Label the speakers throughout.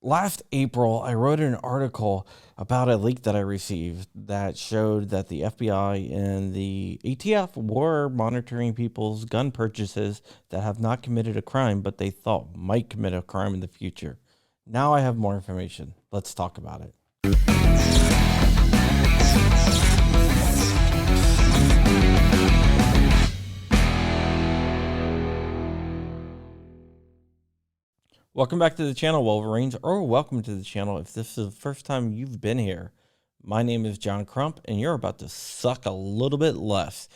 Speaker 1: Last April, I wrote an article about a leak that I received that showed that the FBI and the ATF were monitoring people's gun purchases that have not committed a crime, but they thought might commit a crime in the future. Now I have more information. Let's talk about it. Welcome back to the channel, Wolverines, or welcome to the channel if this is the first time you've been here. My name is John Crump, and you're about to suck a little bit less.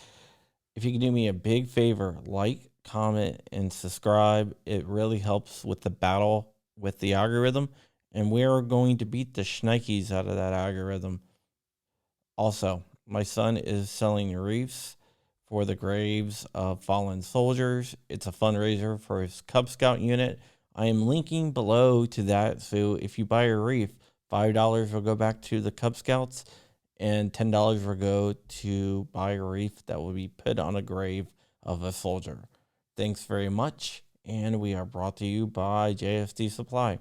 Speaker 1: If you can do me a big favor, like, comment, and subscribe. It really helps with the battle with the algorithm, and we're going to beat the shnikes out of that algorithm. Also, my son is selling wreaths for the graves of fallen soldiers. It's a fundraiser for his Cub Scout unit. I am linking below to that, so if you buy a wreath, $5 will go back to the Cub Scouts, and $10 will go to buy a wreath that will be put on a grave of a soldier. Thanks very much, and we are brought to you by JFD Supply.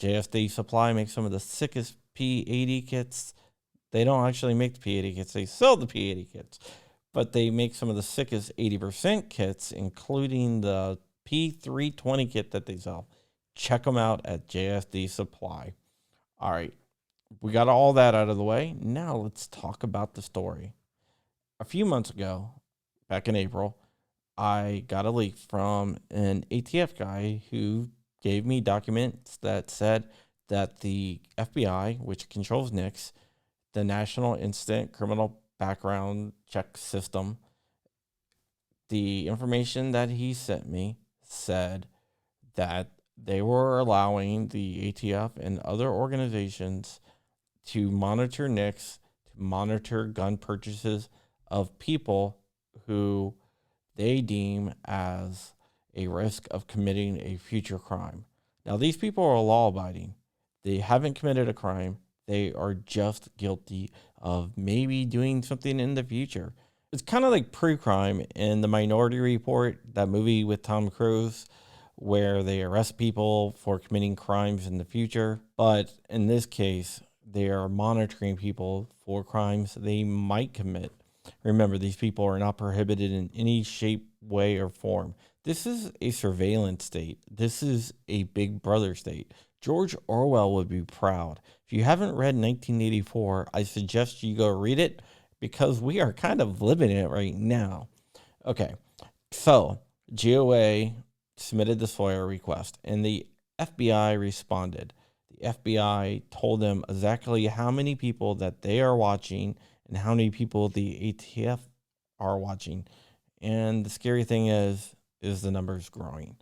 Speaker 1: JFD Supply makes some of the sickest P80 kits. They don't actually make the P80 kits, they sell the P80 kits, but they make some of the sickest 80% kits, including the P320 kit that they sell. Check them out at JFD Supply. All right, we got all that out of the way. Now let's talk about the story. A few months ago, back in April, I got a leak from an ATF guy who gave me documents that said that the FBI, which controls NICS, the National Instant Criminal Background Check System, the information that he sent me said that they were allowing the ATF and other organizations to monitor NICS, to monitor gun purchases of people who they deem as a risk of committing a future crime. Now, these people are law-abiding. They haven't committed a crime. They are just guilty of maybe doing something in the future. It's kind of like pre-crime in the Minority Report, that movie with Tom Cruise, where they arrest people for committing crimes in the future. But in this case, they are monitoring people for crimes they might commit. Remember, these people are not prohibited in any shape, way, or form. This is a surveillance state. This is a big brother state. George Orwell would be proud. If you haven't read 1984, I suggest you go read it, because we are kind of living it right now. Okay, so GOA submitted this FOIA request, and the FBI responded. The FBI told them exactly how many people that they are watching and how many people the ATF are watching. And the scary thing is the numbers growing.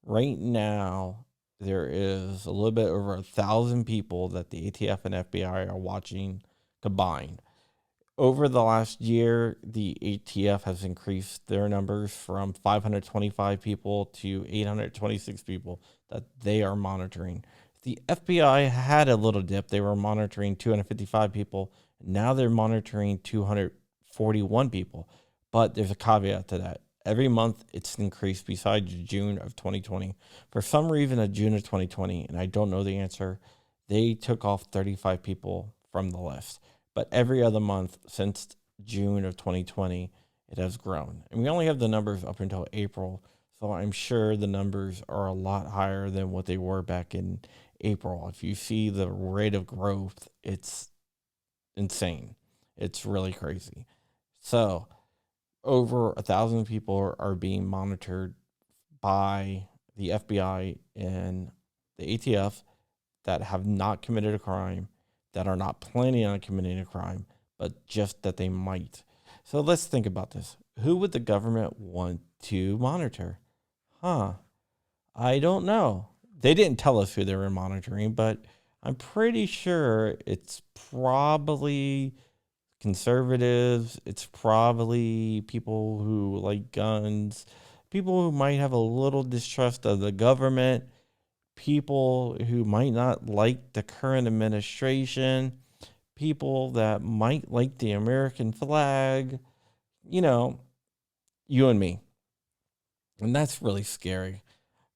Speaker 1: Right now, there is a little bit over 1,000 people that the ATF and FBI are watching combined. Over the last year, the ATF has increased their numbers from 525 people to 826 people that they are monitoring. The FBI had a little dip. They were monitoring 255 people. Now they're monitoring 241 people. But there's a caveat to that. Every month it's increased besides June of 2020. For some reason, in June of 2020, and I don't know the answer, they took off 35 people from the list. But every other month since June of 2020, it has grown. And we only have the numbers up until April, so I'm sure the numbers are a lot higher than what they were back in April. If you see the rate of growth, it's insane. It's really crazy. So over 1,000 people are being monitored by the FBI and the ATF that have not committed a crime, that are not planning on committing a crime, but just that they might. So let's think about this. Who would the government want to monitor? I don't know. They didn't tell us who they were monitoring, but I'm pretty sure it's probably conservatives. It's probably people who like guns, people who might have a little distrust of the government, people who might not like the current administration, people that might like the American flag, you know, you and me. And that's really scary,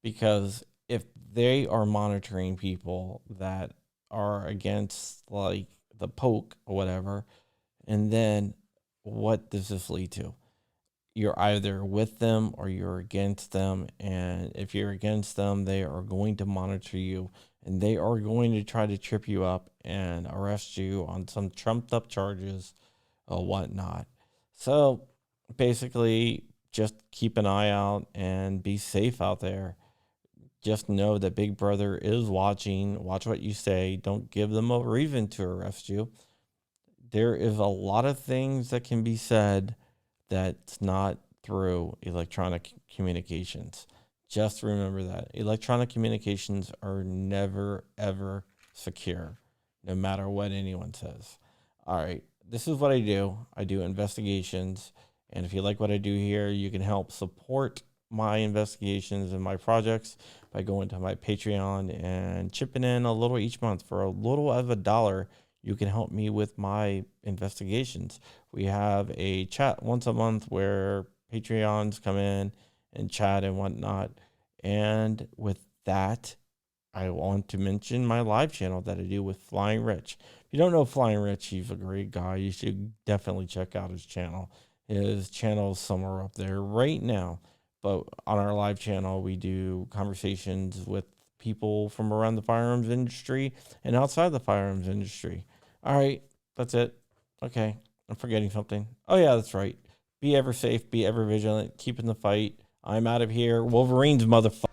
Speaker 1: because if they are monitoring people that are against like the poke or whatever. And then what does this lead to? You're either with them or you're against them. And if you're against them, they are going to monitor you and they are going to try to trip you up and arrest you on some trumped up charges or whatnot. So basically, just keep an eye out and be safe out there. Just know that Big Brother is watching. Watch what you say. Don't give them a reason to arrest you. There is a lot of things that can be said that's not through electronic communications. Just remember that electronic communications are never, ever secure, no matter what anyone says. All right, this is what I do. I do investigations. And if you like what I do here, you can help support my investigations and my projects by going to my Patreon and chipping in a little each month. For a little of $1, you can help me with my investigations. We have a chat once a month where Patreons come in and chat and whatnot. And with that, I want to mention my live channel that I do with Flying Rich. If you don't know Flying Rich, he's a great guy. You should definitely check out his channel. His channel is somewhere up there right now. But on our live channel, we do conversations with people from around the firearms industry and outside the firearms industry. All right, that's it. Okay, I'm forgetting something. Oh, yeah, that's right. Be ever safe, be ever vigilant, keep in the fight. I'm out of here. Wolverines, motherfucker.